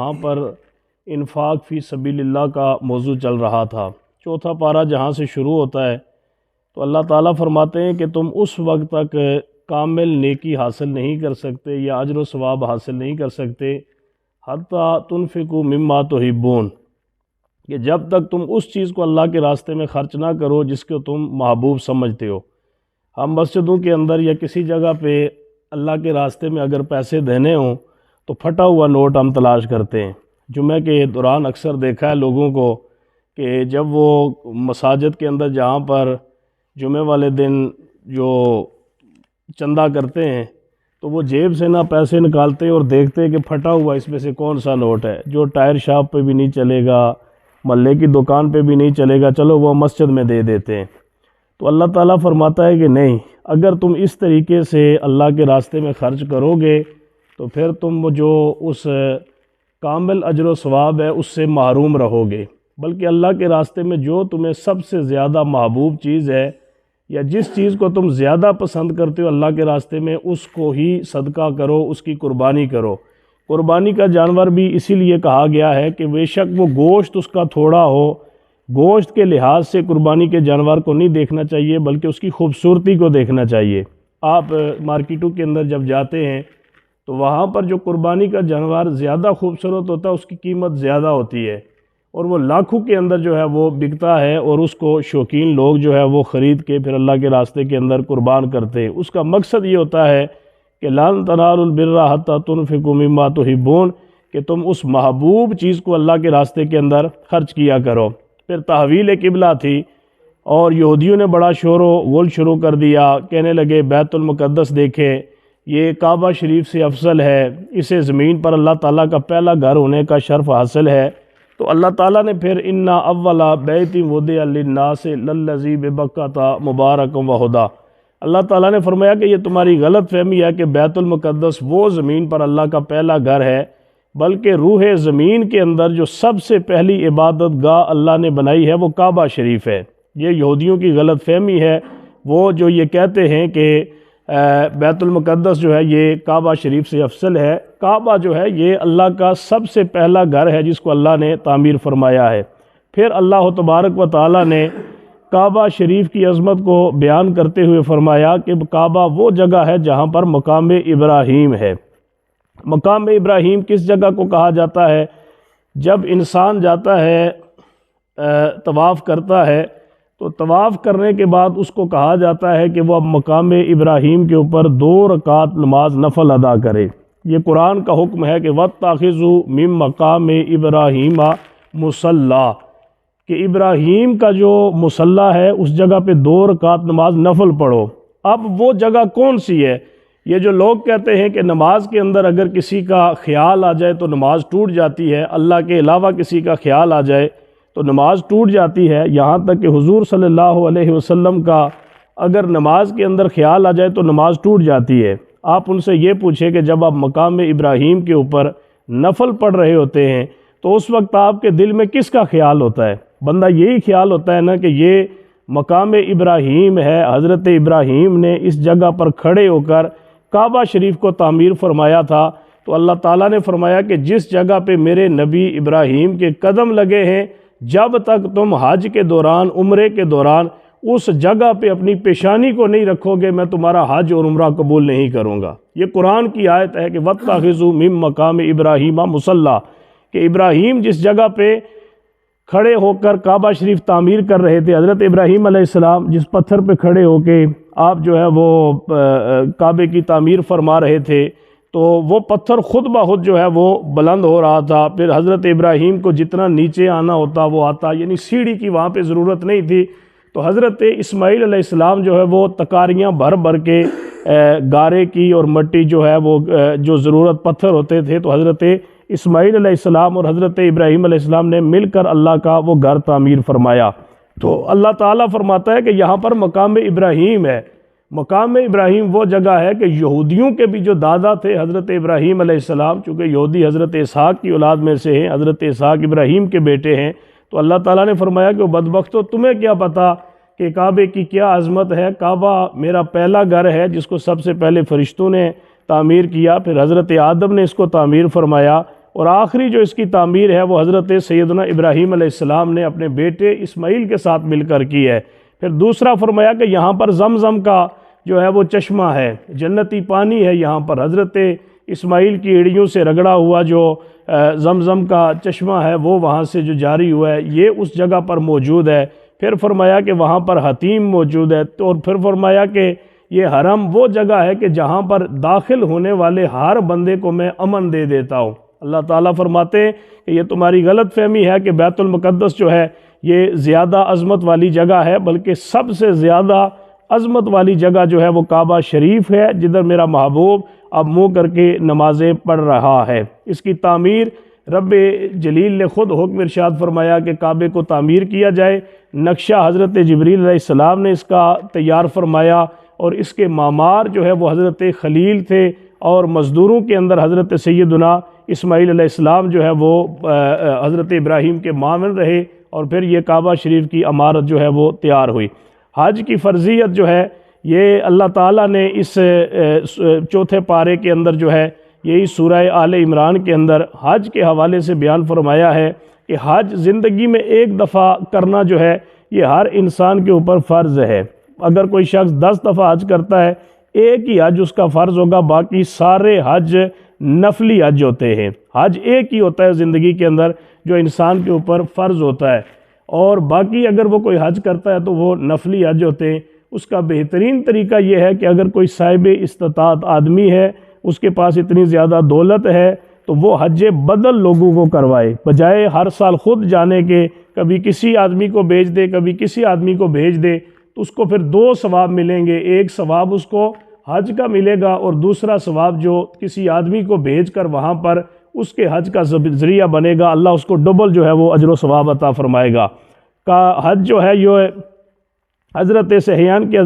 وہاں پر انفاق فی سبیل اللہ کا موضوع چل رہا تھا۔ چوتھا پارہ جہاں سے شروع ہوتا ہے تو اللہ تعالیٰ فرماتے ہیں کہ تم اس وقت تک کامل نیکی حاصل نہیں کر سکتے یا اجر و ثواب حاصل نہیں کر سکتے حتیٰ تنفقوا مما تحبون، کہ جب تک تم اس چیز کو اللہ کے راستے میں خرچ نہ کرو جس کو تم محبوب سمجھتے ہو۔ ہم مسجدوں کے اندر یا کسی جگہ پہ اللہ کے راستے میں اگر پیسے دینے ہوں تو پھٹا ہوا نوٹ ہم تلاش کرتے ہیں۔ جمعہ کے دوران اکثر دیکھا ہے لوگوں کو کہ جب وہ مساجد کے اندر جہاں پر جمعہ والے دن جو چندہ کرتے ہیں تو وہ جیب سے نہ پیسے نکالتے اور دیکھتے کہ پھٹا ہوا اس میں سے کون سا نوٹ ہے جو ٹائر شاپ پہ بھی نہیں چلے گا، محلے کی دکان پہ بھی نہیں چلے گا، چلو وہ مسجد میں دے دیتے ہیں۔ تو اللہ تعالیٰ فرماتا ہے کہ نہیں، اگر تم اس طریقے سے اللہ کے راستے میں خرچ کرو گے تو پھر تم جو اس کامل اجر و ثواب ہے اس سے محروم رہو گے، بلکہ اللہ کے راستے میں جو تمہیں سب سے زیادہ محبوب چیز ہے یا جس چیز کو تم زیادہ پسند کرتے ہو اللہ کے راستے میں اس کو ہی صدقہ کرو، اس کی قربانی کرو۔ قربانی کا جانور بھی اسی لیے کہا گیا ہے کہ بے شک وہ گوشت اس کا تھوڑا ہو، گوشت کے لحاظ سے قربانی کے جانور کو نہیں دیکھنا چاہیے بلکہ اس کی خوبصورتی کو دیکھنا چاہیے۔ آپ مارکیٹوں کے اندر جب جاتے ہیں تو وہاں پر جو قربانی کا جانور زیادہ خوبصورت ہوتا ہے اس کی قیمت زیادہ ہوتی ہے اور وہ لاکھوں کے اندر جو ہے وہ بکتا ہے اور اس کو شوقین لوگ جو ہے وہ خرید کے پھر اللہ کے راستے کے اندر قربان کرتے ہیں۔ اس کا مقصد یہ ہوتا ہے کہ لن تنالوا البر حتی تنفقوا مما تحبون، کہ تم اس محبوب چیز کو اللہ کے راستے کے اندر خرچ کیا کرو۔ پھر تحویل قبلہ تھی اور یہودیوں نے بڑا شور و غل شروع کر دیا، کہنے لگے بیت المقدس دیکھے، یہ کعبہ شریف سے افضل ہے، اسے زمین پر اللہ تعالیٰ کا پہلا گھر ہونے کا شرف حاصل ہے۔ تو اللہ تعالیٰ نے پھر انا اول بیت وضع للناس للذی ببکۃ مبارک وہدیٰ، اللہ تعالیٰ نے فرمایا کہ یہ تمہاری غلط فہمی ہے کہ بیت المقدس وہ زمین پر اللہ کا پہلا گھر ہے، بلکہ روح زمین کے اندر جو سب سے پہلی عبادت گاہ اللہ نے بنائی ہے وہ کعبہ شریف ہے۔ یہ یہودیوں کی غلط فہمی ہے، وہ جو یہ کہتے ہیں کہ بیت المقدس جو ہے یہ کعبہ شریف سے افضل ہے۔ کعبہ جو ہے یہ اللہ کا سب سے پہلا گھر ہے جس کو اللہ نے تعمیر فرمایا ہے۔ پھر اللہ تبارک و تعالیٰ نے کعبہ شریف کی عظمت کو بیان کرتے ہوئے فرمایا کہ کعبہ وہ جگہ ہے جہاں پر مقام ابراہیم ہے۔ مقام ابراہیم کس جگہ کو کہا جاتا ہے؟ جب انسان جاتا ہے طواف کرتا ہے تو طواف کرنے کے بعد اس کو کہا جاتا ہے کہ وہ اب مقام ابراہیم کے اوپر 2 رکعت نماز نفل ادا کرے۔ یہ قرآن کا حکم ہے کہ وَاتَّخِذُوا مِن مَّقَامِ إِبْرَاهِيمَ مُصَلَّى، کہ ابراہیم کا جو مصلی ہے اس جگہ پہ 2 رکعت نماز نفل پڑھو۔ اب وہ جگہ کون سی ہے؟ یہ جو لوگ کہتے ہیں کہ نماز کے اندر اگر کسی کا خیال آ جائے تو نماز ٹوٹ جاتی ہے، اللہ کے علاوہ کسی کا خیال آ جائے تو نماز ٹوٹ جاتی ہے، یہاں تک کہ حضور صلی اللہ علیہ وسلم کا اگر نماز کے اندر خیال آ جائے تو نماز ٹوٹ جاتی ہے۔ آپ ان سے یہ پوچھیں کہ جب آپ مقام ابراہیم کے اوپر نفل پڑھ رہے ہوتے ہیں تو اس وقت آپ کے دل میں کس کا خیال ہوتا ہے؟ بندہ یہی خیال ہوتا ہے نا کہ یہ مقام ابراہیم ہے، حضرت ابراہیم نے اس جگہ پر کھڑے ہو کر کعبہ شریف کو تعمیر فرمایا تھا۔ تو اللہ تعالیٰ نے فرمایا کہ جس جگہ پہ میرے نبی ابراہیم کے قدم لگے ہیں، جب تک تم حج کے دوران، عمرے کے دوران اس جگہ پہ اپنی پیشانی کو نہیں رکھو گے میں تمہارا حج اور عمرہ قبول نہیں کروں گا۔ یہ قرآن کی آیت ہے کہ وَاتَّخِذُوا مِن مَّقَامِ إِبْرَاهِيمَ مُصَلَّى، کہ ابراہیم جس جگہ پہ کھڑے ہو کر کعبہ شریف تعمیر کر رہے تھے، حضرت ابراہیم علیہ السلام جس پتھر پہ کھڑے ہو کے آپ جو ہے وہ کعبے کی تعمیر فرما رہے تھے تو وہ پتھر خود بخود جو ہے وہ بلند ہو رہا تھا۔ پھر حضرت ابراہیم کو جتنا نیچے آنا ہوتا وہ آتا، یعنی سیڑھی کی وہاں پہ ضرورت نہیں تھی۔ تو حضرت اسماعیل علیہ السلام جو ہے وہ تکاریاں بھر بھر کے گارے کی اور مٹی جو ہے وہ جو ضرورت پتھر ہوتے تھے تو حضرت اسماعیل علیہ السلام اور حضرت ابراہیم علیہ السلام نے مل کر اللہ کا وہ گھر تعمیر فرمایا۔ تو اللہ تعالیٰ فرماتا ہے کہ یہاں پر مقام ابراہیم ہے۔ مقام ابراہیم وہ جگہ ہے کہ یہودیوں کے بھی جو دادا تھے حضرت ابراہیم علیہ السلام، چونکہ یہودی حضرت اسحاق کی اولاد میں سے ہیں، حضرت اسحاق ابراہیم کے بیٹے ہیں، تو اللہ تعالیٰ نے فرمایا کہ وہ بدبختو تمہیں کیا پتہ کہ کعبے کی کیا عظمت ہے؟ کعبہ میرا پہلا گھر ہے جس کو سب سے پہلے فرشتوں نے تعمیر کیا، پھر حضرت آدم نے اس کو تعمیر فرمایا، اور آخری جو اس کی تعمیر ہے وہ حضرت سیدنا ابراہیم علیہ السلام نے اپنے بیٹے اسماعیل کے ساتھ مل کر کی ہے۔ پھر دوسرا فرمایا کہ یہاں پر زمزم کا جو ہے وہ چشمہ ہے، جنتی پانی ہے یہاں پر، حضرت اسماعیل کی ایڑیوں سے رگڑا ہوا جو زمزم کا چشمہ ہے وہ وہاں سے جو جاری ہوا ہے یہ اس جگہ پر موجود ہے۔ پھر فرمایا کہ وہاں پر حتیم موجود ہے، اور پھر فرمایا کہ یہ حرم وہ جگہ ہے کہ جہاں پر داخل ہونے والے ہر بندے کو میں امن دے دیتا ہوں۔ اللہ تعالیٰ فرماتے ہیں کہ یہ تمہاری غلط فہمی ہے کہ بیت المقدس جو ہے یہ زیادہ عظمت والی جگہ ہے، بلکہ سب سے زیادہ عظمت والی جگہ جو ہے وہ کعبہ شریف ہے، جدھر میرا محبوب اب منہ کر کے نمازیں پڑھ رہا ہے۔ اس کی تعمیر رب جلیل نے خود حکم ارشاد فرمایا کہ کعبے کو تعمیر کیا جائے۔ نقشہ حضرت جبریل علیہ السلام نے اس کا تیار فرمایا، اور اس کے معمار جو ہے وہ حضرت خلیل تھے، اور مزدوروں کے اندر حضرت سیدنا اسماعیل علیہ السلام جو ہے وہ حضرت ابراہیم کے معاون رہے، اور پھر یہ کعبہ شریف کی عمارت جو ہے وہ تیار ہوئی۔ حج کی فرضیت جو ہے یہ اللہ تعالیٰ نے اس چوتھے پارے کے اندر جو ہے یہی سورہ آل عمران کے اندر حج کے حوالے سے بیان فرمایا ہے کہ حج زندگی میں ایک دفعہ کرنا جو ہے یہ ہر انسان کے اوپر فرض ہے۔ اگر کوئی شخص 10 دفعہ حج کرتا ہے، ایک ہی حج اس کا فرض ہوگا، باقی سارے حج نفلی حج ہوتے ہیں۔ حج ایک ہی ہوتا ہے زندگی کے اندر جو انسان کے اوپر فرض ہوتا ہے، اور باقی اگر وہ کوئی حج کرتا ہے تو وہ نفلی حج ہوتے ہیں۔ اس کا بہترین طریقہ یہ ہے کہ اگر کوئی صاحب استطاعت آدمی ہے، اس کے پاس اتنی زیادہ دولت ہے، تو وہ حج بدل لوگوں کو کروائے، بجائے ہر سال خود جانے کے، کبھی کسی آدمی کو بھیج دے کبھی کسی آدمی کو بھیج دے، تو اس کو پھر 2 ثواب ملیں گے۔ ایک ثواب اس کو حج کا ملے گا، اور دوسرا ثواب جو کسی آدمی کو بھیج کر وہاں پر اس کے حج کا ذریعہ بنے گا، اللہ اس کو ڈبل جو ہے وہ اجر و ثواب عطا فرمائے گا۔ کا حج جو ہے یہ حضرت سہیان کے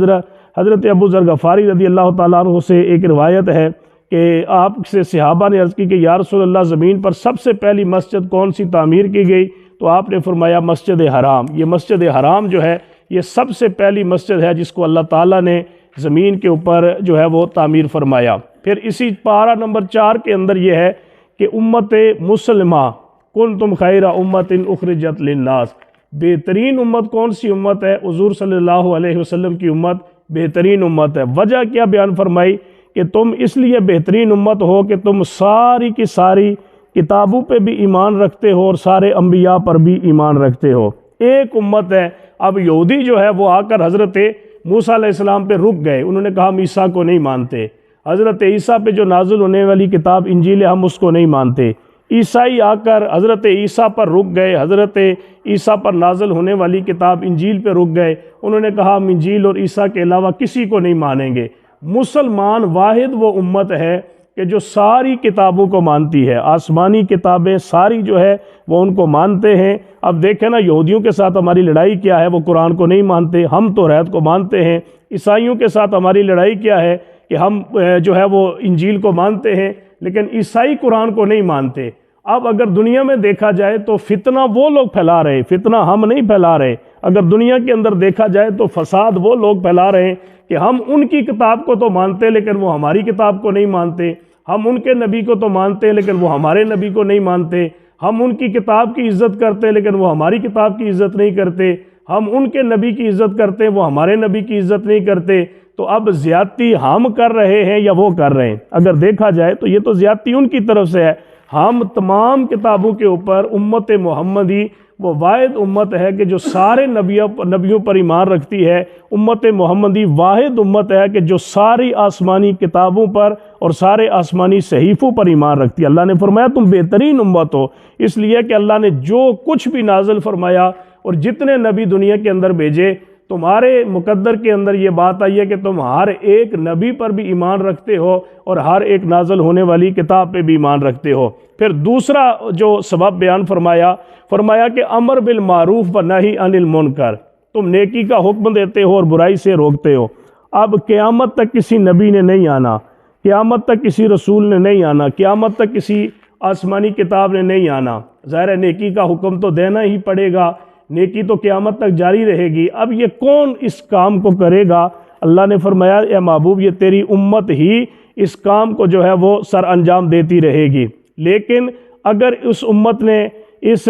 حضرت ابو ذر غفاری رضی اللہ تعالیٰ عنہ سے ایک روایت ہے کہ آپ سے صحابہ نے عرض کی کہ یا رسول اللہ زمین پر سب سے پہلی مسجد کون سی تعمیر کی گئی؟ تو آپ نے فرمایا مسجد حرام۔ یہ مسجد حرام جو ہے یہ سب سے پہلی مسجد ہے جس کو اللہ تعالیٰ نے زمین کے اوپر جو ہے وہ تعمیر فرمایا۔ پھر اسی پارہ نمبر 4 کے اندر یہ ہے کہ امت مسلمہ کنتم خیر امت اخرجت للناس، بہترین امت کون سی امت ہے؟ حضور صلی اللہ علیہ وسلم کی امت بہترین امت ہے۔ وجہ کیا بیان فرمائی کہ تم اس لیے بہترین امت ہو کہ تم ساری کی ساری کتابوں پہ بھی ایمان رکھتے ہو اور سارے انبیاء پر بھی ایمان رکھتے ہو۔ ایک امت ہے۔ اب یہودی جو ہے وہ آ کر حضرت موسیٰ علیہ السلام پہ رک گئے، انہوں نے کہا ہم عیسیٰ کو نہیں مانتے۔ حضرت عیسیٰ پہ جو نازل ہونے والی کتاب انجیل ہے ہم اس کو نہیں مانتے۔ عیسائی آ کر حضرت عیسیٰ پر رک گئے، حضرت عیسیٰ پر نازل ہونے والی کتاب انجیل پہ رک گئے، انہوں نے کہا ہم انجیل اور عیسیٰ کے علاوہ کسی کو نہیں مانیں گے۔ مسلمان واحد وہ امت ہے کہ جو ساری کتابوں کو مانتی ہے، آسمانی کتابیں ساری جو ہے وہ ان کو مانتے ہیں۔ اب دیکھیں نا یہودیوں کے ساتھ ہماری لڑائی کیا ہے، وہ قرآن کو نہیں مانتے، ہم توریت کو مانتے ہیں۔ عیسائیوں کے ساتھ ہماری لڑائی کیا ہے کہ ہم جو ہے وہ انجیل کو مانتے ہیں، لیکن عیسائی قرآن کو نہیں مانتے۔ اب اگر دنیا میں دیکھا جائے تو فتنہ وہ لوگ پھیلا رہے، فتنہ ہم نہیں پھیلا رہے۔ اگر دنیا کے اندر دیکھا جائے تو فساد وہ لوگ پھیلا رہے ہیں کہ ہم ان کی کتاب کو تو مانتے لیکن وہ ہماری کتاب کو نہیں مانتے، ہم ان کے نبی کو تو مانتے لیکن وہ ہمارے نبی کو نہیں مانتے، ہم ان کی کتاب کی عزت کرتے لیکن وہ ہماری کتاب کی عزت نہیں کرتے، ہم ان کے نبی کی عزت کرتے وہ ہمارے نبی کی عزت نہیں کرتے۔ تو اب زیادتی ہم کر رہے ہیں یا وہ کر رہے ہیں؟ اگر دیکھا جائے تو یہ تو زیادتی ان کی طرف سے ہے۔ ہم تمام کتابوں کے اوپر امت محمدی وہ واحد امت ہے کہ جو سارے نبیوں پر ایمان رکھتی ہے۔ امت محمدی واحد امت ہے کہ جو ساری آسمانی کتابوں پر اور سارے آسمانی صحیفوں پر ایمان رکھتی ہے۔ اللہ نے فرمایا تم بہترین امت ہو، اس لیے کہ اللہ نے جو کچھ بھی نازل فرمایا اور جتنے نبی دنیا کے اندر بھیجے، تمہارے مقدر کے اندر یہ بات آئی ہے کہ تم ہر ایک نبی پر بھی ایمان رکھتے ہو اور ہر ایک نازل ہونے والی کتاب پہ بھی ایمان رکھتے ہو۔ پھر دوسرا جو سبب بیان فرمایا کہ امر بالمعروف و نہی عن المنکر، تم نیکی کا حکم دیتے ہو اور برائی سے روکتے ہو۔ اب قیامت تک کسی نبی نے نہیں آنا، قیامت تک کسی رسول نے نہیں آنا، قیامت تک کسی آسمانی کتاب نے نہیں آنا، ظاہر ہے نیکی کا حکم تو دینا ہی پڑے گا، نیکی تو قیامت تک جاری رہے گی۔ اب یہ کون اس کام کو کرے گا؟ اللہ نے فرمایا اے محبوب یہ تیری امت ہی اس کام کو جو ہے وہ سر انجام دیتی رہے گی، لیکن اگر اس امت نے اس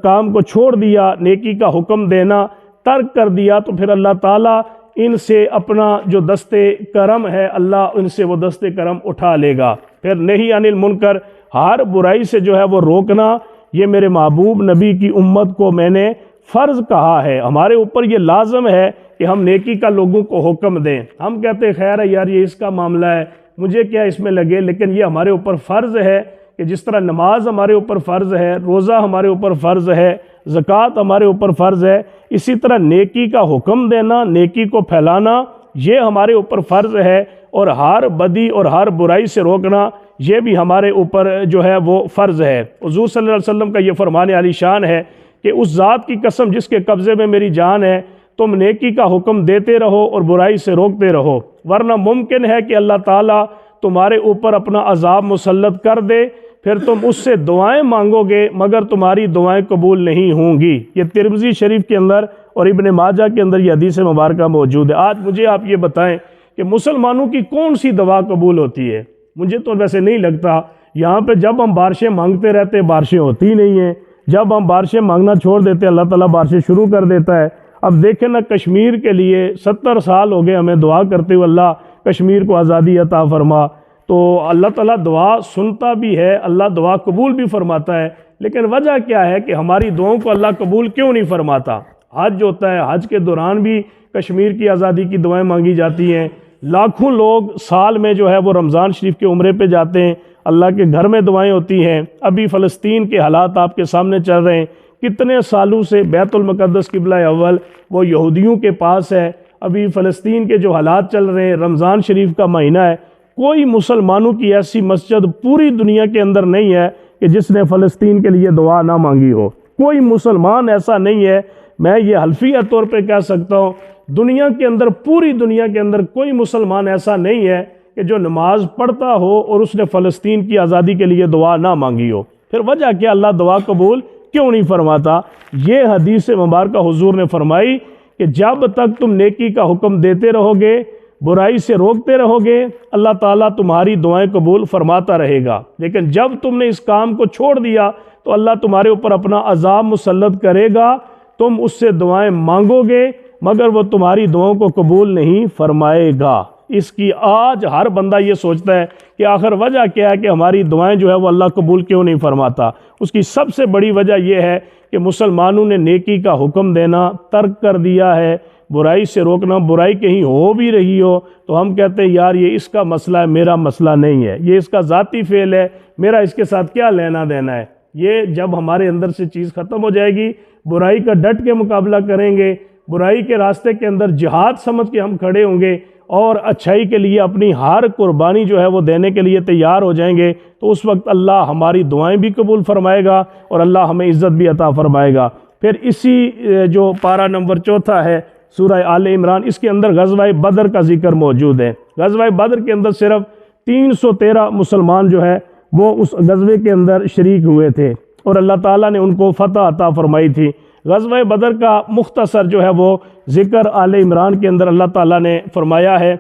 کام کو چھوڑ دیا، نیکی کا حکم دینا ترک کر دیا، تو پھر اللہ تعالیٰ ان سے اپنا جو دست کرم ہے، اللہ ان سے وہ دست کرم اٹھا لے گا۔ پھر نہی عن المنکر، ہر برائی سے جو ہے وہ روکنا، یہ میرے محبوب نبی کی امت کو میں نے فرض کہا ہے، ہمارے اوپر یہ لازم ہے کہ ہم نیکی کا لوگوں کو حکم دیں۔ ہم کہتے ہیں خیر ہے یار، یہ اس کا معاملہ ہے، مجھے کیا اس میں لگے، لیکن یہ ہمارے اوپر فرض ہے کہ جس طرح نماز ہمارے اوپر فرض ہے، روزہ ہمارے اوپر فرض ہے، زکوٰۃ ہمارے اوپر فرض ہے، اسی طرح نیکی کا حکم دینا، نیکی کو پھیلانا، یہ ہمارے اوپر فرض ہے، اور ہر بدی اور ہر برائی سے روکنا یہ بھی ہمارے اوپر جو ہے وہ فرض ہے۔ حضور صلی اللہ علیہ وسلم کا یہ فرمان عالی شان ہے کہ اس ذات کی قسم جس کے قبضے میں میری جان ہے، تم نیکی کا حکم دیتے رہو اور برائی سے روکتے رہو، ورنہ ممکن ہے کہ اللہ تعالیٰ تمہارے اوپر اپنا عذاب مسلط کر دے، پھر تم اس سے دعائیں مانگو گے مگر تمہاری دعائیں قبول نہیں ہوں گی۔ یہ ترمذی شریف کے اندر اور ابن ماجہ کے اندر یہ حدیث مبارکہ موجود ہے۔ آج مجھے آپ یہ بتائیں کہ مسلمانوں کی کون سی دعا قبول ہوتی ہے؟ مجھے تو ویسے نہیں لگتا۔ یہاں پہ جب ہم بارشیں مانگتے رہتے بارشیں ہوتی نہیں ہیں، جب ہم بارشیں مانگنا چھوڑ دیتے اللہ تعالیٰ بارشیں شروع کر دیتا ہے۔ اب دیکھیں نا، کشمیر کے لیے 70 سال ہو گئے ہمیں دعا کرتے ہوئے، اللہ کشمیر کو آزادی عطا فرما، تو اللہ تعالیٰ دعا سنتا بھی ہے، اللہ دعا قبول بھی فرماتا ہے، لیکن وجہ کیا ہے کہ ہماری دعاؤں کو اللہ قبول کیوں نہیں فرماتا؟ حج ہوتا ہے، حج کے دوران بھی کشمیر کی آزادی کی دعائیں مانگی جاتی ہیں، لاکھوں لوگ سال میں جو ہے وہ رمضان شریف کے عمرے پہ جاتے ہیں، اللہ کے گھر میں دعائیں ہوتی ہیں۔ ابھی فلسطین کے حالات آپ کے سامنے چل رہے ہیں، کتنے سالوں سے بیت المقدس قبلہ اول وہ یہودیوں کے پاس ہے، ابھی فلسطین کے جو حالات چل رہے ہیں، رمضان شریف کا مہینہ ہے، کوئی مسلمانوں کی ایسی مسجد پوری دنیا کے اندر نہیں ہے کہ جس نے فلسطین کے لیے دعا نہ مانگی ہو۔ کوئی مسلمان ایسا نہیں ہے، میں یہ حلفیہ طور پہ کہہ سکتا ہوں، دنیا کے اندر، پوری دنیا کے اندر کوئی مسلمان ایسا نہیں ہے کہ جو نماز پڑھتا ہو اور اس نے فلسطین کی آزادی کے لیے دعا نہ مانگی ہو۔ پھر وجہ کیا اللہ دعا قبول کیوں نہیں فرماتا؟ یہ حدیث مبارکہ حضور نے فرمائی کہ جب تک تم نیکی کا حکم دیتے رہو گے، برائی سے روکتے رہو گے، اللہ تعالیٰ تمہاری دعائیں قبول فرماتا رہے گا، لیکن جب تم نے اس کام کو چھوڑ دیا تو اللہ تمہارے اوپر اپنا عذاب مسلط کرے گا، تم اس سے دعائیں مانگو گے مگر وہ تمہاری دعاؤں کو قبول نہیں فرمائے گا۔ اس کی آج ہر بندہ یہ سوچتا ہے کہ آخر وجہ کیا ہے کہ ہماری دعائیں جو ہے وہ اللہ قبول کیوں نہیں فرماتا؟ اس کی سب سے بڑی وجہ یہ ہے کہ مسلمانوں نے نیکی کا حکم دینا ترک کر دیا ہے، برائی سے روکنا، برائی کہیں ہو بھی رہی ہو تو ہم کہتے ہیں یار یہ اس کا مسئلہ ہے، میرا مسئلہ نہیں ہے، یہ اس کا ذاتی فعل ہے، میرا اس کے ساتھ کیا لینا دینا ہے۔ یہ جب ہمارے اندر سے چیز ختم ہو جائے گی، برائی کا ڈٹ کے مقابلہ کریں گے، برائی کے راستے کے اندر جہاد سمجھ کے ہم کھڑے ہوں گے اور اچھائی کے لیے اپنی ہر قربانی جو ہے وہ دینے کے لیے تیار ہو جائیں گے، تو اس وقت اللہ ہماری دعائیں بھی قبول فرمائے گا اور اللہ ہمیں عزت بھی عطا فرمائے گا۔ پھر اسی جو پارہ نمبر 4 ہے سورہ آل عمران، اس کے اندر غزوہ بدر کا ذکر موجود ہے۔ غزوہ بدر کے اندر صرف 313 مسلمان جو ہے وہ اس غزوے کے اندر شریک ہوئے تھے اور اللہ تعالیٰ نے ان کو فتح عطا فرمائی تھی۔ غزوہ بدر کا مختصر جو ہے وہ ذکر آل عمران کے اندر اللہ تعالیٰ نے فرمایا ہے،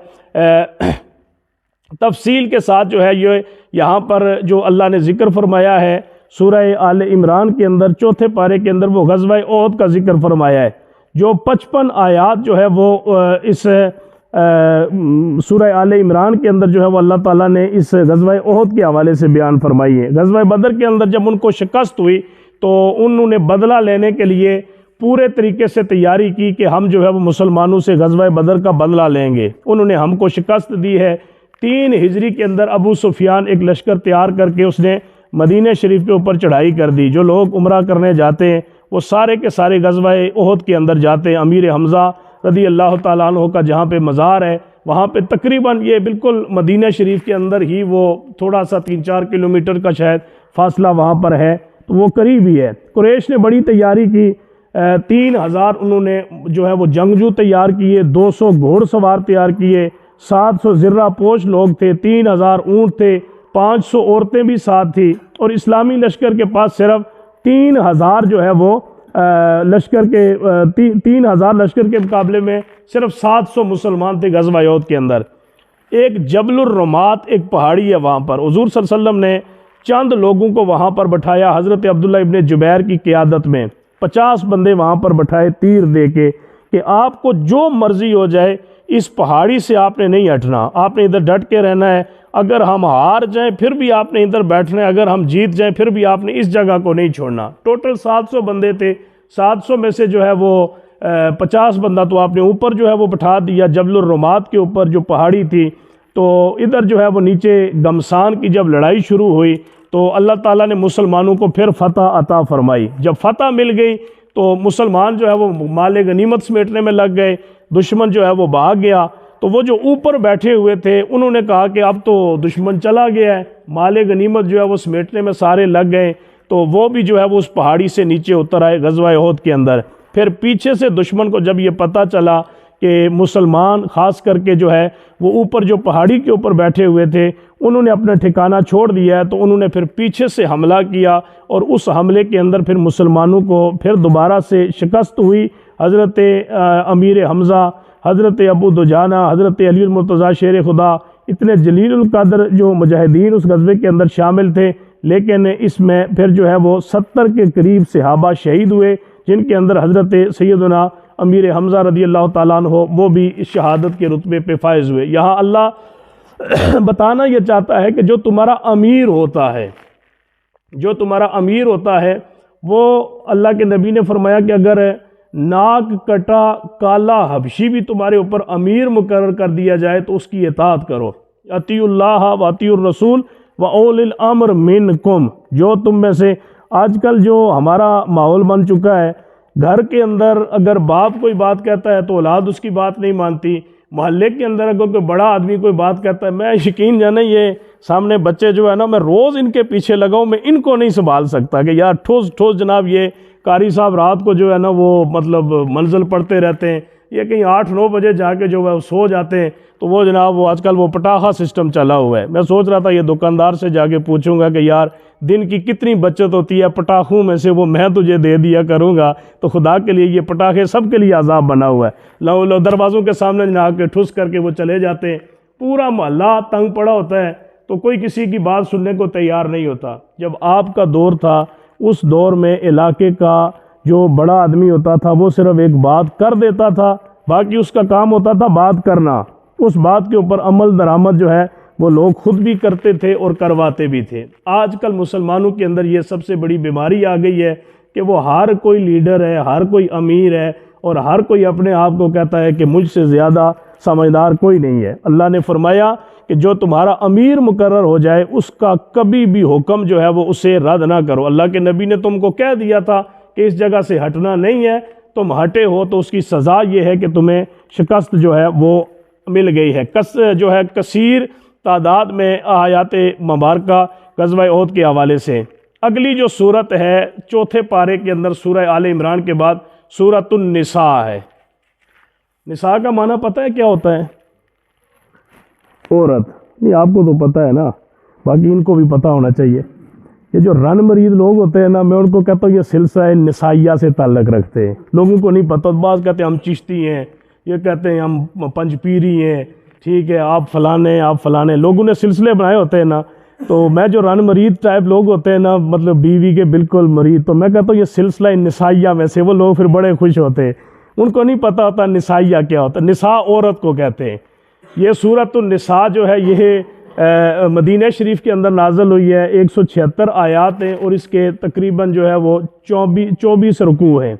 تفصیل کے ساتھ جو ہے یہ یہاں پر جو اللہ نے ذکر فرمایا ہے سورہ آل عمران کے اندر 4 پارے کے اندر وہ غزوہ احد کا ذکر فرمایا ہے، جو 55 آیات جو ہے وہ اس سورہ آل عمران کے اندر جو ہے وہ اللہ تعالیٰ نے اس غزوہ احد کے حوالے سے بیان فرمائی ہے۔ غزوہ بدر کے اندر جب ان کو شکست ہوئی تو انہوں نے بدلہ لینے کے لیے پورے طریقے سے تیاری کی کہ ہم جو ہے وہ مسلمانوں سے غزوہ بدر کا بدلہ لیں گے۔ انہوں نے ہم کو شکست دی ہے۔ 3 ہجری کے اندر ابو سفیان ایک لشکر تیار کر کے اس نے مدینہ شریف کے اوپر چڑھائی کر دی۔ جو لوگ عمرہ کرنے جاتے ہیں وہ سارے کے سارے غزوہ احد کے اندر جاتے ہیں۔ امیر حمزہ رضی اللہ تعالیٰ عنہ کا جہاں پہ مزار ہے وہاں پہ تقریباً یہ بالکل مدینہ شریف کے اندر ہی وہ تھوڑا سا 3-4 کلومیٹر کا شاید فاصلہ وہاں پر ہے، تو وہ قریب ہی ہے۔ قریش نے بڑی تیاری کی، 3000 انہوں نے جو ہے وہ جنگجو تیار کیے، 200 گھوڑ سوار تیار کیے، 700 زرہ پوش لوگ تھے، 3000 اونٹ تھے، 500 عورتیں بھی ساتھ تھی، اور اسلامی لشکر کے پاس صرف 3000 جو ہے وہ لشکر کے 3000 لشکر کے مقابلے میں صرف 700 مسلمان تھے غزوہ احد کے اندر۔ ایک جبل الرمات ایک پہاڑی ہے، وہاں پر حضور صلی اللہ علیہ وسلم نے چند لوگوں کو وہاں پر بٹھایا حضرت عبداللہ ابن جبیر کی قیادت میں، 50 بندے وہاں پر بٹھائے تیر دے کے کہ آپ کو جو مرضی ہو جائے اس پہاڑی سے آپ نے نہیں ہٹنا، آپ نے ادھر ڈٹ کے رہنا ہے، اگر ہم ہار جائیں پھر بھی آپ نے ادھر بیٹھنا ہے، اگر ہم جیت جائیں پھر بھی آپ نے اس جگہ کو نہیں چھوڑنا۔ ٹوٹل 700 بندے تھے، 700 میں سے جو ہے وہ 50 بندہ تو آپ نے اوپر جو ہے وہ بٹھا دیا جبل الرمات کے اوپر جو پہاڑی تھی، تو ادھر جو ہے وہ نیچے گمسان کی جب لڑائی شروع ہوئی تو اللہ تعالیٰ نے مسلمانوں کو پھر فتح عطا فرمائی۔ جب فتح مل گئی تو مسلمان جو ہے وہ مال غنیمت سمیٹنے میں لگ گئے، دشمن جو ہے وہ بھاگ گیا۔ تو وہ جو اوپر بیٹھے ہوئے تھے انہوں نے کہا کہ اب تو دشمن چلا گیا ہے، مال غنیمت جو ہے وہ سمیٹنے میں سارے لگ گئے، تو وہ بھی جو ہے وہ اس پہاڑی سے نیچے اتر آئے غزوہ احد کے اندر۔ پھر پیچھے سے دشمن کو جب یہ پتہ چلا کہ مسلمان خاص کر کے جو ہے وہ اوپر جو پہاڑی کے اوپر بیٹھے ہوئے تھے انہوں نے اپنا ٹھکانہ چھوڑ دیا ہے، تو انہوں نے پھر پیچھے سے حملہ کیا، اور اس حملے کے اندر پھر مسلمانوں کو پھر دوبارہ سے شکست ہوئی۔ حضرت امیر حمزہ، حضرت ابو دجانہ، حضرت علی المرتضیٰ شیر خدا، اتنے جلیل القدر جو مجاہدین اس غزوے کے اندر شامل تھے، لیکن اس میں پھر جو ہے وہ 70 کے قریب صحابہ شہید ہوئے، جن کے اندر حضرت سیدنا امیر حمزہ رضی اللہ تعالیٰ عنہ وہ بھی اس شہادت کے رتبے پہ فائز ہوئے۔ یہاں اللہ بتانا یہ چاہتا ہے کہ جو تمہارا امیر ہوتا ہے، جو تمہارا امیر ہوتا ہے، وہ اللہ کے نبی نے فرمایا کہ اگر ناک کٹا کالا حبشی بھی تمہارے اوپر امیر مقرر کر دیا جائے تو اس کی اطاعت کرو۔ اطیعوا اللہ و اطیعوا الرسول و اولی الامر منکم۔ جو تم میں سے آج کل جو ہمارا ماحول بن چکا ہے، گھر کے اندر اگر باپ کوئی بات کہتا ہے تو اولاد اس کی بات نہیں مانتی، محلے کے اندر اگر کوئی بڑا آدمی کوئی بات کہتا ہے، میں یقین جانے یہ سامنے بچے جو ہے نا، میں روز ان کے پیچھے لگاؤں، میں ان کو نہیں سنبھال سکتا کہ یار ٹھوس ٹھوس جناب یہ قاری صاحب رات کو جو ہے نا وہ مطلب منزل پڑھتے رہتے ہیں، یہ کہیں 8-9 بجے جا کے جو ہے سو جاتے ہیں، تو وہ جناب وہ آج کل وہ پٹاخہ سسٹم چلا ہوا ہے۔ میں سوچ رہا تھا یہ دکاندار سے جا کے پوچھوں گا کہ یار دن کی کتنی بچت ہوتی ہے پٹاخوں میں سے، وہ میں تجھے دے دیا کروں گا، تو خدا کے لیے یہ پٹاخے سب کے لیے عذاب بنا ہوا ہے۔ لو دروازوں کے سامنے جناب کے ٹھس کر کے وہ چلے جاتے ہیں، پورا محلہ تنگ پڑا ہوتا ہے، تو کوئی کسی کی بات سننے کو تیار نہیں ہوتا۔ جب آپ کا دور تھا، اس دور میں علاقے کا جو بڑا آدمی ہوتا تھا وہ صرف ایک بات کر دیتا تھا، باقی اس کا کام ہوتا تھا بات کرنا، اس بات کے اوپر عمل درآمد جو ہے وہ لوگ خود بھی کرتے تھے اور کرواتے بھی تھے۔ آج کل مسلمانوں کے اندر یہ سب سے بڑی بیماری آ گئی ہے کہ وہ ہر کوئی لیڈر ہے، ہر کوئی امیر ہے، اور ہر کوئی اپنے آپ کو کہتا ہے کہ مجھ سے زیادہ سمجھدار کوئی نہیں ہے۔ اللہ نے فرمایا کہ جو تمہارا امیر مقرر ہو جائے اس کا کبھی بھی حکم جو ہے وہ اسے رد نہ کرو۔ اللہ کے نبی نے تم کو کہہ دیا تھا کہ اس جگہ سے ہٹنا نہیں ہے، تم ہٹے ہو تو اس کی سزا یہ ہے کہ تمہیں شکست جو ہے وہ مل گئی ہے۔ جو ہے کثیر تعداد میں آیات مبارکہ غزوہ احد کے حوالے سے۔ اگلی جو صورت ہے 4 پارے کے اندر سورہ آل عمران کے بعد سورۃ النساء ہے۔ نساء کا معنی پتہ ہے کیا ہوتا ہے؟ عورت۔ نہیں آپ کو تو پتہ ہے نا، باقی ان کو بھی پتہ ہونا چاہیے۔ یہ جو رن مرید لوگ ہوتے ہیں نا، میں ان کو کہتا ہوں یہ سلسلہ نسائیہ سے تعلق رکھتے ہیں، لوگوں کو نہیں پتہ۔ بعض کہتے ہیں ہم چشتی ہیں، یہ کہتے ہیں ہم پنج پیری ہیں، ٹھیک ہے آپ فلانے آپ فلانے، لوگوں نے سلسلے بنائے ہوتے ہیں نا۔ تو میں جو رن مرید ٹائپ لوگ ہوتے ہیں نا، مطلب بیوی کے بالکل مرید، تو میں کہتا ہوں یہ سلسلہ نسائیہ میں سے، وہ لوگ پھر بڑے خوش ہوتے ہیں، ان کو نہیں پتہ ہوتا نسائیہ کیا ہوتا ہے۔ نساء عورت کو کہتے ہیں۔ یہ سورۃ النساء جو ہے یہ مدینہ شریف کے اندر نازل ہوئی ہے، 176 آیات ہیں، اور اس کے تقریباً جو ہے وہ 24 رکوع ہیں۔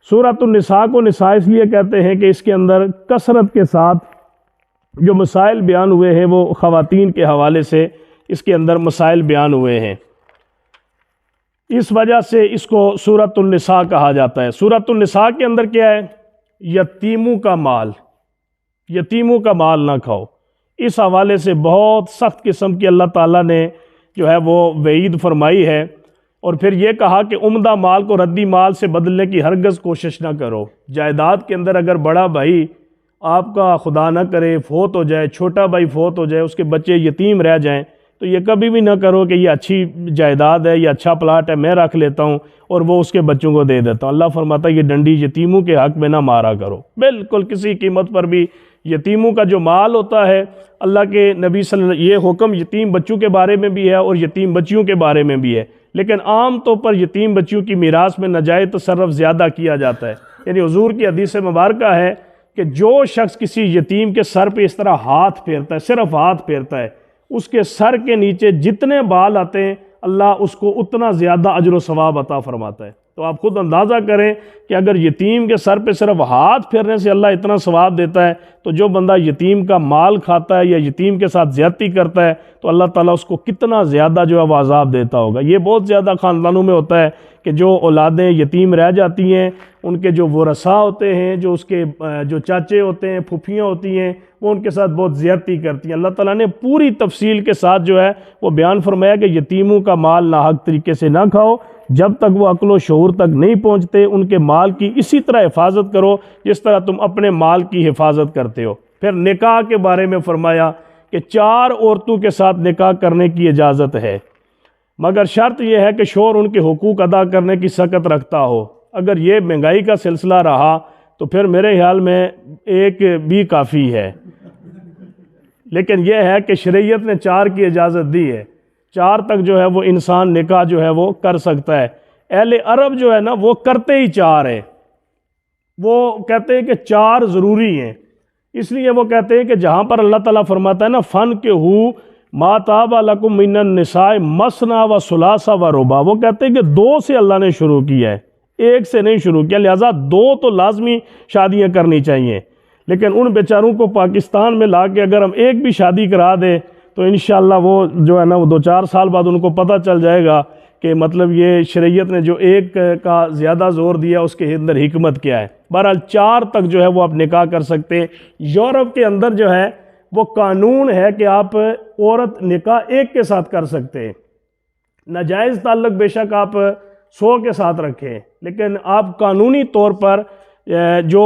سورۃ النساء کو نساء اس لیے کہتے ہیں کہ اس کے اندر کثرت کے ساتھ جو مسائل بیان ہوئے ہیں وہ خواتین کے حوالے سے اس کے اندر مسائل بیان ہوئے ہیں، اس وجہ سے اس کو سورۃ النساء کہا جاتا ہے۔ سورۃ النساء کے اندر کیا ہے؟ یتیموں کا مال، یتیموں کا مال نہ کھاؤ۔ اس حوالے سے بہت سخت قسم کی اللہ تعالیٰ نے جو ہے وہ وعید فرمائی ہے، اور پھر یہ کہا کہ عمدہ مال کو ردی مال سے بدلنے کی ہرگز کوشش نہ کرو۔ جائیداد کے اندر اگر بڑا بھائی آپ کا خدا نہ کرے فوت ہو جائے، چھوٹا بھائی فوت ہو جائے، اس کے بچے یتیم رہ جائیں، تو یہ کبھی بھی نہ کرو کہ یہ اچھی جائیداد ہے، یہ اچھا پلاٹ ہے، میں رکھ لیتا ہوں اور وہ اس کے بچوں کو دے دیتا ہوں۔ اللہ فرماتا ہے یہ ڈنڈی یتیموں کے حق میں نہ مارا کرو، بالکل کسی قیمت پر بھی یتیموں کا جو مال ہوتا ہے، اللہ کے نبی صلی اللہ علیہ وسلم، یہ حکم یتیم بچوں کے بارے میں بھی ہے اور یتیم بچیوں کے بارے میں بھی ہے، لیکن عام طور پر یتیم بچیوں کی میراث میں ناجائز تصرف زیادہ کیا جاتا ہے۔ یعنی حضور کی حدیث مبارکہ ہے کہ جو شخص کسی یتیم کے سر پہ اس طرح ہاتھ پھیرتا ہے، صرف ہاتھ پھیرتا ہے، اس کے سر کے نیچے جتنے بال آتے ہیں اللہ اس کو اتنا زیادہ اجر و ثواب عطا فرماتا ہے۔ تو آپ خود اندازہ کریں کہ اگر یتیم کے سر پہ صرف ہاتھ پھیرنے سے اللہ اتنا ثواب دیتا ہے، تو جو بندہ یتیم کا مال کھاتا ہے یا یتیم کے ساتھ زیادتی کرتا ہے تو اللہ تعالیٰ اس کو کتنا زیادہ جو ہے وہ عذاب دیتا ہوگا۔ یہ بہت زیادہ خاندانوں میں ہوتا ہے کہ جو اولادیں یتیم رہ جاتی ہیں، ان کے جو ورثاء ہوتے ہیں، جو اس کے جو چاچے ہوتے ہیں، پھوپھیاں ہوتی ہیں، وہ ان کے ساتھ بہت زیادتی کرتی ہیں۔ اللہ تعالیٰ نے پوری تفصیل کے ساتھ جو ہے وہ بیان فرمایا کہ یتیموں کا مال ناحق طریقے سے نہ کھاؤ، جب تک وہ عقل و شعور تک نہیں پہنچتے ان کے مال کی اسی طرح حفاظت کرو جس طرح تم اپنے مال کی حفاظت کرتے ہو۔ پھر نکاح کے بارے میں فرمایا کہ 4 عورتوں کے ساتھ نکاح کرنے کی اجازت ہے، مگر شرط یہ ہے کہ شوہر ان کے حقوق ادا کرنے کی سخت رکھتا ہو۔ اگر یہ مہنگائی کا سلسلہ رہا تو پھر میرے خیال میں ایک بھی کافی ہے، لیکن یہ ہے کہ شریعت نے 4 کی اجازت دی ہے، 4 تک جو ہے وہ انسان نکاح جو ہے وہ کر سکتا ہے۔ اہل عرب جو ہے نا وہ کرتے ہی 4 ہیں، وہ کہتے ہیں کہ 4 ضروری ہیں، اس لیے وہ کہتے ہیں کہ جہاں پر اللہ تعالیٰ فرماتا ہے نا فَانْكِحُوا مَا طَابَ لَكُم مِّنَ النِّسَاءِ مَثْنَىٰ وَثُلَاثَ وَرُبَاعَ، وہ کہتے ہیں کہ 2 سے اللہ نے شروع کیا ہے، 1 سے نہیں شروع کیا، لہٰذا 2 تو لازمی شادیاں کرنی چاہیے۔ لیکن ان بیچاروں کو پاکستان میں لا کے اگر ہم ایک بھی شادی کرا دیں تو انشاءاللہ وہ جو ہے نا وہ 2-4 سال بعد ان کو پتہ چل جائے گا کہ مطلب یہ شریعت نے جو 1 کا زیادہ زور دیا اس کے اندر حکمت کیا ہے۔ بہرحال 4 تک جو ہے وہ آپ نکاح کر سکتے ہیں۔ یورپ کے اندر جو ہے وہ قانون ہے کہ آپ عورت نکاح 1 کے ساتھ کر سکتے ہیں، ناجائز تعلق بے شک آپ 100 کے ساتھ رکھیں، لیکن آپ قانونی طور پر جو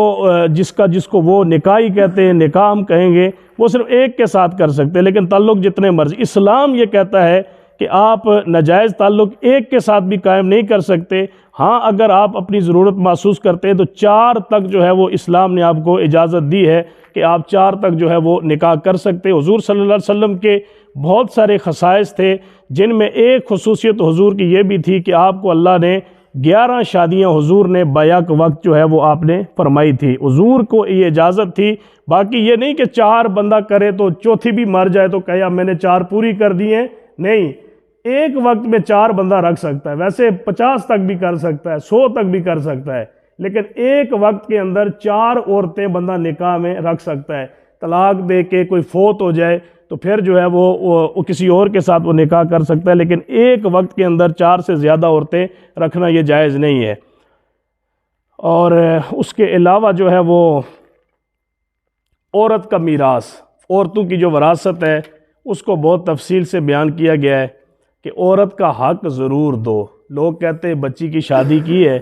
جس کو وہ نکاح ہی کہتے ہیں، نکاح ہم کہیں گے، وہ صرف 1 کے ساتھ کر سکتے ہیں، لیکن تعلق جتنے مرضی۔ اسلام یہ کہتا ہے کہ آپ ناجائز تعلق 1 کے ساتھ بھی قائم نہیں کر سکتے، ہاں اگر آپ اپنی ضرورت محسوس کرتے ہیں تو 4 تک جو ہے وہ اسلام نے آپ کو اجازت دی ہے کہ آپ 4 تک جو ہے وہ نکاح کر سکتے۔ حضور صلی اللہ علیہ وسلم کے بہت سارے خصائص تھے، جن میں ایک خصوصیت حضور کی یہ بھی تھی کہ آپ کو اللہ نے 11 شادیاں حضور نے بیک وقت جو ہے وہ آپ نے فرمائی تھی، حضور کو یہ اجازت تھی۔ باقی یہ نہیں کہ 4 بندہ کرے تو چوتھی بھی مر جائے تو کہا میں نے 4 پوری کر دی ہیں، نہیں، ایک وقت میں 4 بندہ رکھ سکتا ہے، ویسے 50 تک بھی کر سکتا ہے، 100 تک بھی کر سکتا ہے، لیکن ایک وقت کے اندر 4 عورتیں بندہ نکاح میں رکھ سکتا ہے۔ طلاق دے کے کوئی فوت ہو جائے تو پھر جو ہے وہ کسی اور کے ساتھ وہ نکاح کر سکتا ہے، لیکن ایک وقت کے اندر 4 سے زیادہ عورتیں رکھنا یہ جائز نہیں ہے۔ اور اس کے علاوہ جو ہے وہ عورت کا میراث، عورتوں کی جو وراثت ہے اس کو بہت تفصیل سے بیان کیا گیا ہے کہ عورت کا حق ضرور دو۔ لوگ کہتے ہیں بچی کی شادی کی ہے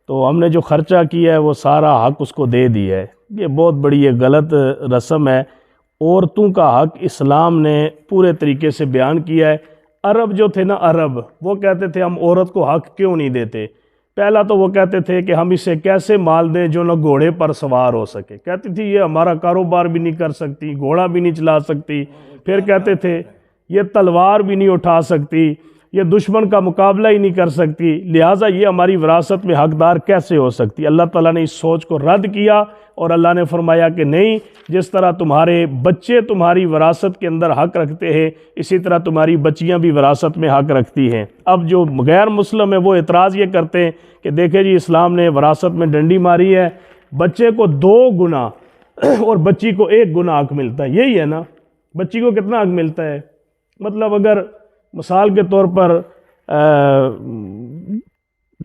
تو ہم نے جو خرچہ کیا ہے وہ سارا حق اس کو دے دیا ہے، یہ بہت بڑی یہ غلط رسم ہے۔ عورتوں کا حق اسلام نے پورے طریقے سے بیان کیا ہے۔ عرب جو تھے نا عرب، وہ کہتے تھے ہم عورت کو حق کیوں نہیں دیتے؟ پہلا تو وہ کہتے تھے کہ ہم اسے کیسے مال دیں جو نہ گھوڑے پر سوار ہو سکے، کہتی تھی یہ ہمارا کاروبار بھی نہیں کر سکتی، گھوڑا بھی نہیں چلا سکتی، پھر کہتے تھے یہ تلوار بھی نہیں اٹھا سکتی، یہ دشمن کا مقابلہ ہی نہیں کر سکتی، لہٰذا یہ ہماری وراثت میں حقدار کیسے ہو سکتی؟ اللہ تعالیٰ نے اس سوچ کو رد کیا اور اللہ نے فرمایا کہ نہیں، جس طرح تمہارے بچے تمہاری وراثت کے اندر حق رکھتے ہیں اسی طرح تمہاری بچیاں بھی وراثت میں حق رکھتی ہیں۔ اب جو غیر مسلم ہیں وہ اعتراض یہ کرتے ہیں کہ دیکھیں جی اسلام نے وراثت میں ڈنڈی ماری ہے، بچے کو 2 گنا اور بچی کو 1 گنا حق ملتا ہے، یہی ہے نا؟ بچی کو کتنا حق ملتا ہے؟ مطلب اگر مثال کے طور پر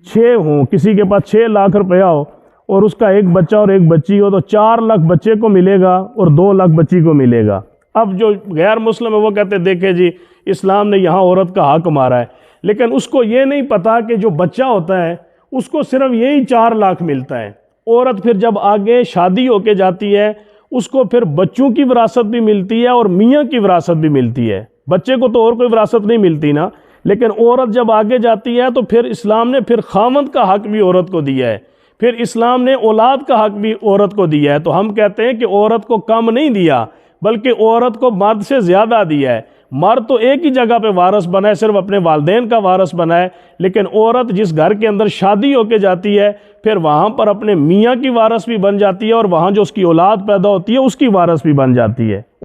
6 ہوں، کسی کے پاس 6 لاکھ روپیہ ہو اور اس کا 1 بچہ اور 1 بچی ہو تو 4 لاکھ بچے کو ملے گا اور 2 لاکھ بچی کو ملے گا۔ اب جو غیر مسلم ہے وہ کہتے ہیں دیکھیں جی اسلام نے یہاں عورت کا حق مارا ہے، لیکن اس کو یہ نہیں پتا کہ جو بچہ ہوتا ہے اس کو صرف یہی 4 لاکھ ملتا ہے۔ عورت پھر جب آگے شادی ہو کے جاتی ہے اس کو پھر بچوں کی وراثت بھی ملتی ہے اور میاں کی وراثت بھی ملتی ہے، بچے کو تو اور کوئی وراثت نہیں ملتی نا، لیکن عورت جب آگے جاتی ہے تو پھر اسلام نے پھر خاوند کا حق بھی عورت کو دیا ہے۔ پھر اسلام نے اولاد کا حق بھی عورت کو دیا ہے، تو ہم کہتے ہیں کہ عورت کو کم نہیں دیا بلکہ عورت کو مرد سے زیادہ دیا ہے۔ مرد تو ایک ہی جگہ پہ وارث بنا ہے، صرف اپنے والدین کا وارث بنا ہے، لیکن عورت جس گھر کے اندر شادی ہو کے جاتی ہے پھر وہاں پر اپنے میاں کی وارث بھی بن جاتی ہے، اور وہاں جو اس کی اولاد پیدا ہوتی ہے اس کی وارث بھی بن جاتی ہے۔